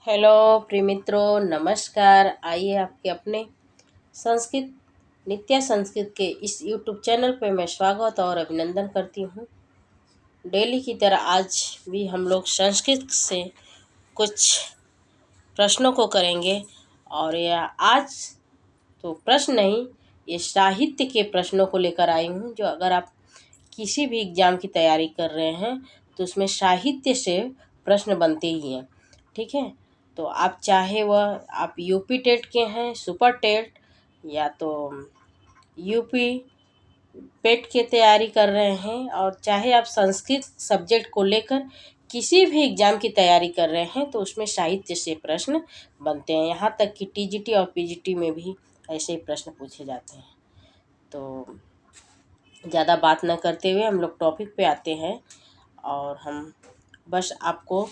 Hello प्रिय मित्रों, नमस्कार। आइए आपके अपने संस्कृत नित्य संस्कृत के इस यूट्यूब चैनल पे मैं स्वागत और अभिनंदन करती हूँ। डेली की तरह आज भी हम लोग संस्कृत से कुछ प्रश्नों को करेंगे। और यह आज तो प्रश्न नहीं, ये साहित्य के प्रश्नों को लेकर आई हूँ, जो अगर आप किसी भी एग्जाम की तैयारी कर रहे हैं तो उसमें साहित्य से प्रश्न बनते ही हैं। ठीक है, तो आप चाहे वह आप यूपी टेट के हैं, सुपर टेट, या तो यूपी पेट की तैयारी कर रहे हैं, और चाहे आप संस्कृत सब्जेक्ट को लेकर किसी भी एग्जाम की तैयारी कर रहे हैं तो उसमें साहित्य से प्रश्न बनते हैं। यहाँ तक कि टीजीटी और पीजीटी में भी ऐसे ही प्रश्न पूछे जाते हैं। तो ज़्यादा बात न करते हुए हम लोग टॉपिक पे आते हैं। और हम बस आपको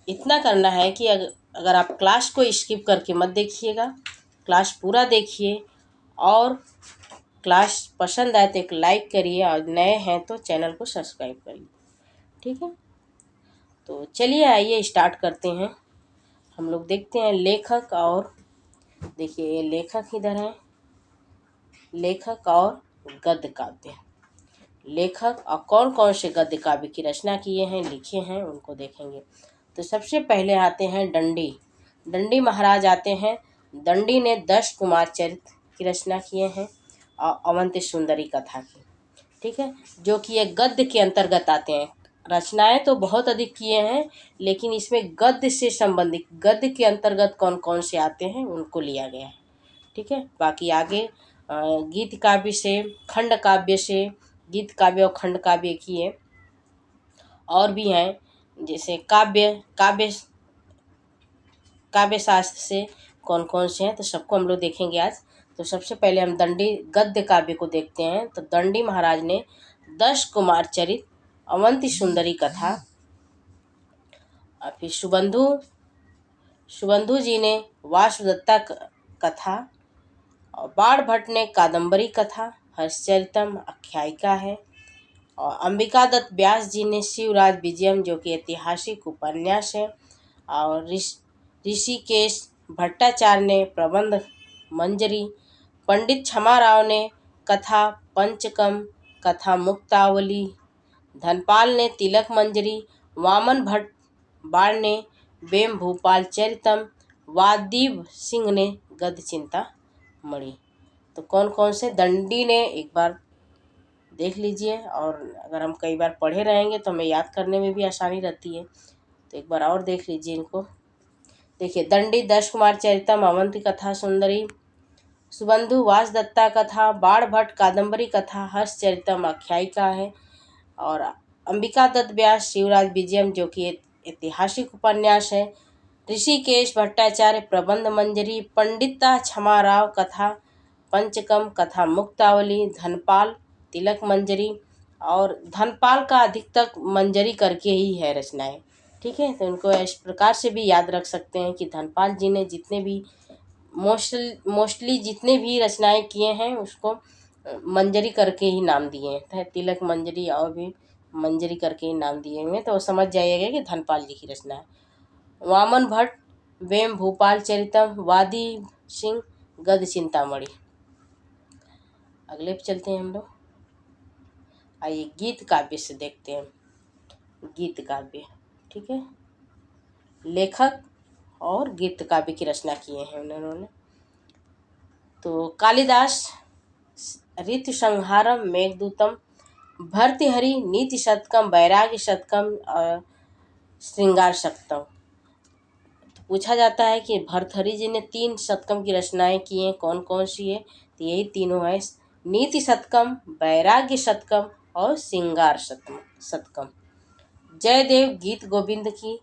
इतना करना है कि अगर आप क्लास को स्किप करके मत देखिएगा, क्लास पूरा देखिए, और क्लास पसंद आए तो एक लाइक करिए, और नए हैं तो चैनल को सब्सक्राइब करिए। ठीक है, तो चलिए आइए स्टार्ट करते हैं। हम लोग देखते हैं लेखक, और देखिए ये लेखक इधर है, लेखक और गद्य काव्य। लेखक और कौन कौन से गद्य काव्य की रचना किए हैं, लिखे हैं, उनको देखेंगे। तो सबसे पहले आते हैं दंडी। दंडी महाराज आते हैं। दंडी ने 10 कुमार चरित्र की रचना किए हैं और अवंति सुंदरी कथा की। ठीक है, जो कि ये गद्य के अंतर्गत आते हैं। रचनाएं तो बहुत अधिक किए हैं, लेकिन इसमें गद्य से संबंधित, गद्य के अंतर्गत कौन कौन से आते हैं उनको लिया गया है। ठीक है, बाकी आगे गीत काव्य से, खंड काव्य से, गीत काव्य और खंड काव्य किए, और भी हैं जैसे काव्य काव्य काव्य शास्त्र से कौन कौन से हैं, तो सबको हम लोग देखेंगे आज। तो सबसे पहले हम दंडी गद्य काव्य को देखते हैं। तो दंडी महाराज ने 10 कुमार चरित, अवंति सुंदरी कथा, और फिर सुबंधु जी ने वासुदत्ता कथा, और बाण भट्ट ने कादम्बरी कथा, हर्षचरितम आख्यायिका है, और अंबिका दत्त व्यास जी ने शिवराज विजयम, जो कि ऐतिहासिक उपन्यास है, और ऋषिकेश भट्टाचार्य ने प्रबंध मंजरी, पंडित क्षमाराव ने कथा पंचकम, कथा मुक्तावली, धनपाल ने तिलक मंजरी, वामन भट्ट बाण ने वेम भूपाल चरितम, वादीव सिंह ने गद्य चिंता मणि। तो कौन कौन से दंडी ने एक बार देख लीजिए, और अगर हम कई बार पढ़े रहेंगे तो हमें याद करने में भी आसानी रहती है। तो एक बार और देख लीजिए इनको। देखिए दंडी 10 कुमार चरितम, अवंती कथा सुंदरी, सुबंधु वासदत्ता कथा, बाण भट्ट कादम्बरी कथा, हर्षचरितम आख्यायिका है, और अंबिका दत्त व्यास शिवराज विजयम, जो कि ऐतिहासिक उपन्यास है, ऋषिकेश भट्टाचार्य प्रबंध मंजरी, पंडिता क्षमाराव कथा पंचकम, कथा मुक्तावली, धनपाल तिलक मंजरी, और धनपाल का अधिकतर मंजरी करके ही है रचनाएं। ठीक है, तो इनको इस प्रकार से भी याद रख सकते हैं कि धनपाल जी ने जितने भी मोस्टली जितने भी रचनाएं किए हैं उसको मंजरी करके ही नाम दिए हैं। तिलक मंजरी और भी मंजरी करके ही नाम दिए हुए हैं, तो समझ जाइएगा कि धनपाल जी की रचना है। वामन भट्ट वेम भूपाल चरितम, वादी सिंह गद्य चिंतामणि। अगले पे चलते हैं हम लोग। आइए गीत काव्य से देखते हैं। गीत काव्य, ठीक है, लेखक और गीत काव्य की रचना किए हैं उन्होंने। तो कालिदास ऋतु संहारम, मेघदूतम, भर्तृहरि नीति शतकम, वैराग्य शतकम और श्रृंगार शतकम। तो पूछा जाता है कि भर्तृहरि जी ने 3 शतकम की रचनाएं की हैं, कौन कौन सी है, तो यही तीनों है, नीति शतकम, वैराग्य शतकम और श्रृंगार शतकम। जयदेव गीत गोविंद की,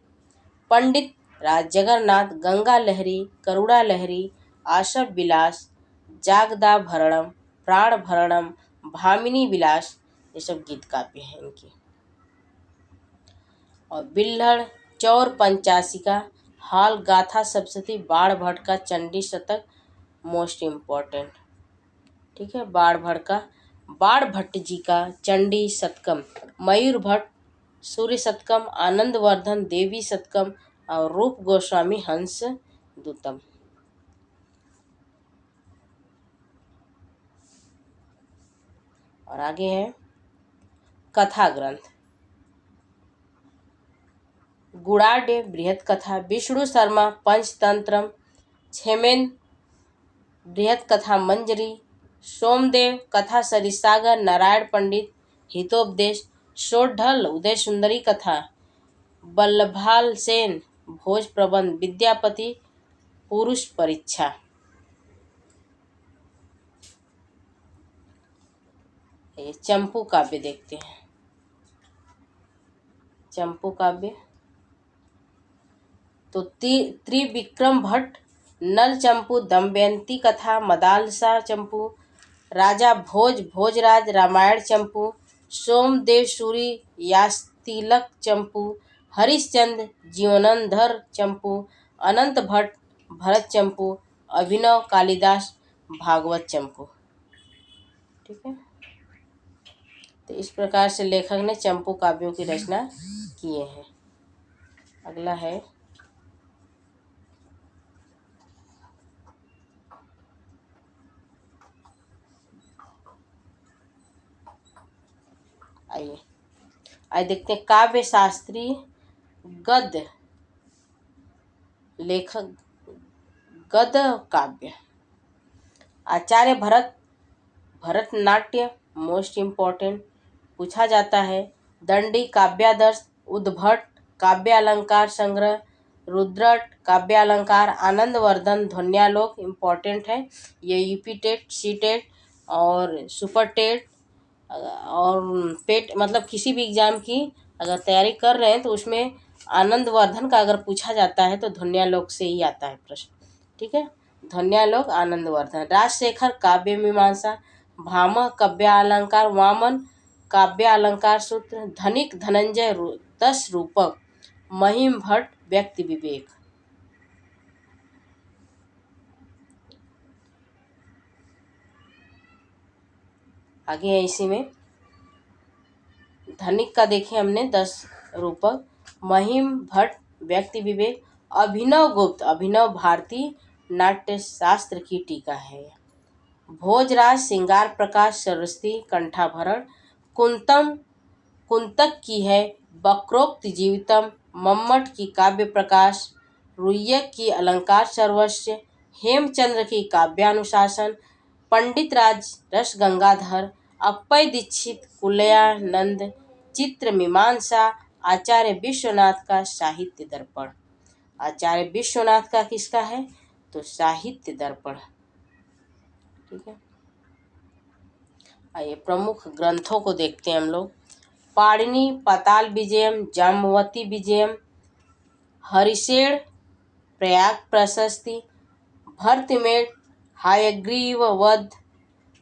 पंडित राज जगन्नाथ गंगा लहरी, करुणा लहरी, आशव विलास, जागदा भरणम, प्राण भरणम, भामिनी विलास, ये सब गीत काव्य हैं इनकी। और बिल्हड़ चौर पंचाशिका, हाल गाथा सप्तशती, बाण भट्ट का चंडी शतक मोस्ट इम्पोर्टेंट। ठीक है, बाण भट्ट जी का चंडी शतकम, मयूर भट्ट सूर्य शतकम, आनंद वर्धन देवी शतकम, और रूप गोस्वामी हंस दूतम। और आगे है कथा ग्रंथ। गुणाढ्य बृहत कथा, विष्णु शर्मा पंचतंत्रम, क्षेमेंद्र बृहत कथा मंजरी, सोमदेव कथा सरिसागर, नारायण पंडित हितोपदेश, शोढल उदय सुंदरी कथा, बल्लभाल सेन भोज प्रबंध, विद्यापति पुरुष परीक्षा। ये चंपू काव्य देखते हैं। चंपू काव्य तो त्रिविक्रम भट्ट, नल चंपू, दमयंती कथा, मदालसा चंपू, राजा भोज भोजराज, रामायण चंपू, सोमदेव सूरी यास्तिलक चंपू, हरिश्चंद्र जीवनंधर चंपू, अनंत भट्ट भरत चंपू, अभिनव कालिदास भागवत चंपू। ठीक है, तो इस प्रकार से लेखक ने चंपू काव्यों की रचना किए हैं। अगला है आइए देखते हैं काव्य शास्त्री गद्य लेखक गद्य काव्य। आचार्य भरतनाट्य मोस्ट इम्पोर्टेंट पूछा जाता है। दंडी काव्यादर्श, उद्भट काव्य अलंकार संग्रह, रुद्रट काव्य अलंकार, आनंदवर्धन ध्वन्यालोक इम्पोर्टेंट है। ये यूपी टेट, सी टेट और सुपर टेट और पेट मतलब किसी भी एग्जाम की अगर तैयारी कर रहे हैं तो उसमें आनंदवर्धन का अगर पूछा जाता है तो ध्वन्यालोक से ही आता है प्रश्न। ठीक है, ध्वन्यालोक आनंदवर्धन। राजशेखर काव्य मीमांसा, भामह काव्यालंकार, वामन काव्यालंकार सूत्र, धनिक धनंजय दस रूपक, महिम भट्ट व्यक्ति विवेक। आगे है इसी में धनिक का देखें हमने 10 रूपक, महिम भट्ट व्यक्ति विवेक, अभिनव गुप्त अभिनव भारती नाट्य शास्त्र की टीका है। भोजराज श्रृंगार प्रकाश सरस्वती कंठाभरण, कुंतक की है वक्रोक्त जीवितम, मम्मट की काव्य प्रकाश, रुय्यक की अलंकार सर्वस्व, हेमचंद्र की काव्यानुशासन, पंडित राज रस गंगाधर, अप्पय दीक्षित कुलयानंद चित्र मीमांसा, आचार्य विश्वनाथ का साहित्य दर्पण। आचार्य विश्वनाथ का किसका है तो साहित्य दर्पण। ठीक है, आइए प्रमुख ग्रंथों को देखते हैं हम लोग। पाणिनि पाताल विजयम, जाम्बवती विजयम, हरिशेण प्रयाग प्रशस्ति, भरतमेड़ हयग्रीव वध,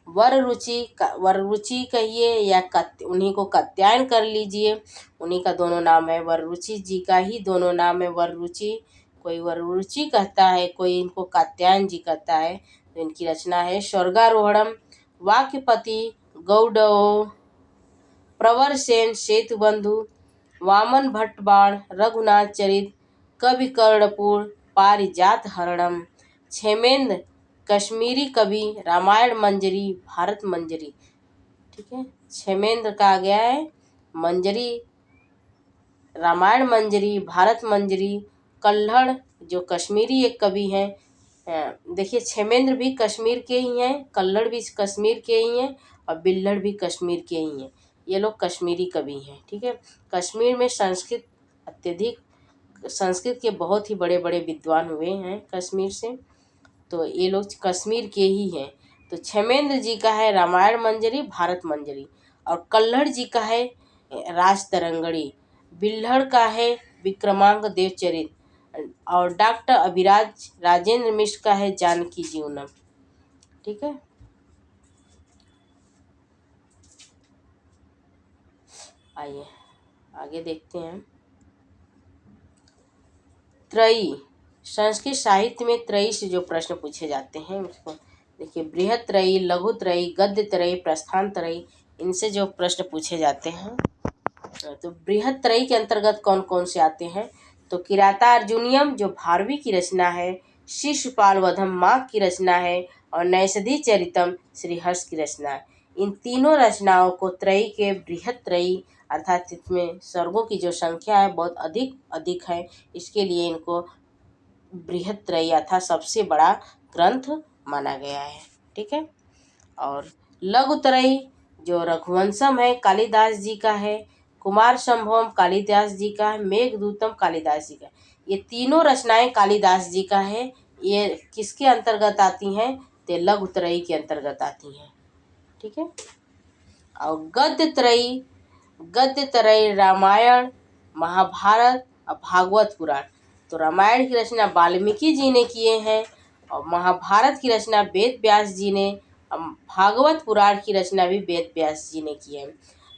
वररुचि कहिए या उन्हीं को कात्यायन कर लीजिए, उन्हीं का दोनों नाम है। वररुचि जी का ही दोनों नाम है वररुचि, कोई वररुचि कहता है, कोई इनको कात्यायन जी कहता है। तो इनकी रचना है स्वर्गारोहणम, वाक्यपति गौडो, प्रवर सेन सेतुबंधु, वामन भट्ट बाण, रघुनाथ चरित, कवि कर्णपुर, पारिजात हरणम, क्षेमेंद्र कश्मीरी कवि, रामायण मंजरी, भारत मंजरी। ठीक है, क्षेमेंद्र का आ गया है मंजरी, रामायण मंजरी, भारत मंजरी। कल्हड़ जो कश्मीरी एक कवि हैं, देखिए क्षेमेंद्र भी कश्मीर के ही हैं, कल्हड़ भी कश्मीर के ही हैं और बिल्हड़ भी कश्मीर के ही हैं। ये लोग कश्मीरी कवि हैं। ठीक है, कश्मीर में संस्कृत के बहुत ही बड़े बड़े विद्वान हुए हैं कश्मीर से, तो ये लोग कश्मीर के ही हैं। तो क्षेमेंद्र जी का है रामायण मंजरी, भारत मंजरी, और कल्हड़ जी का है राजतरंगणी, बिल्हड़ का है विक्रमांक देवचरित, और डॉक्टर अभिराज राजेंद्र मिश्र का है जानकी जीवनम। ठीक है, आइए आगे देखते हैं। त्रयी, संस्कृत साहित्य में त्रयी से जो प्रश्न पूछे जाते हैं उसको देखिए, बृहत त्रयी, लघु त्रयी, गद्य त्रयी, प्रस्थान त्रयी, इनसे जो प्रश्न पूछे जाते हैं। तो बृहत त्रयी के अंतर्गत कौन कौन से आते हैं तो किरातार्जुनीयम जो भारवी की रचना है, शिशुपाल वधम माघ की रचना है और नैषधि चरितम श्रीहर्ष की रचना है। इन तीनों रचनाओं को त्रयी के बृहत त्रयी अर्थात इसमें सर्गों की जो संख्या है बहुत अधिक है, इसके लिए इनको बृहत त्रयी अर्थात सबसे बड़ा ग्रंथ माना गया है। ठीक है। और लघुत्रयी जो रघुवंशम है कालिदास जी का है, कुमार संभवम कालिदास जी का है, मेघदूतम कालिदास जी का है। ये तीनों रचनाएं कालिदास जी का है। ये किसके अंतर्गत आती हैं? तो लघुत्रयी के अंतर्गत आती हैं। ठीक है। और गद्य त्रयी रामायण, महाभारत और भागवत पुराण। तो रामायण की रचना वाल्मीकि जी ने किए हैं और महाभारत की रचना वेद व्यास जी ने, भागवत पुराण की रचना भी वेद व्यास जी ने की है।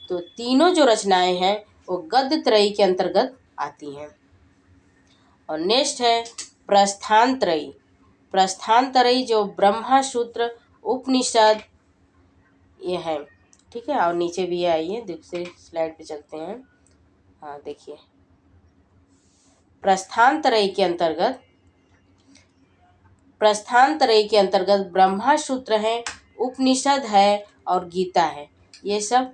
तो तीनों जो रचनाएं हैं वो गद्य त्रयी के अंतर्गत आती हैं। और नेक्स्ट है प्रस्थान त्रयी। प्रस्थान त्रयी जो ब्रह्मा सूत्र उपनिषद ये है। ठीक है। और नीचे भी आइए दूसरे स्लाइड पे चलते हैं। हाँ देखिए, प्रस्थान त्रयी के अंतर्गत ब्रह्मा सूत्र है, उपनिषद है और गीता है। ये सब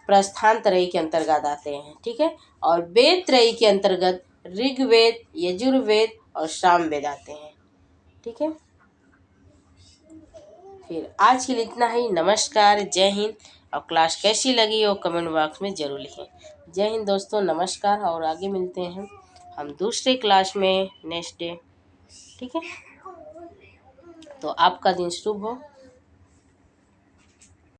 प्रस्थान त्रयी के अंतर्गत आते हैं। ठीक है। और वेद त्रयी के अंतर्गत ऋग्वेद, यजुर्वेद और सामवेद आते हैं। ठीक है। फिर आज के लिए इतना ही। नमस्कार, जय हिंद। और क्लास कैसी लगी वो कमेंट बॉक्स में ज़रूर लिखें। जय हिंद दोस्तों, नमस्कार। और आगे मिलते हैं हम दूसरे क्लास में नेक्स्ट डे। ठीक है। तो आपका दिन शुभ हो।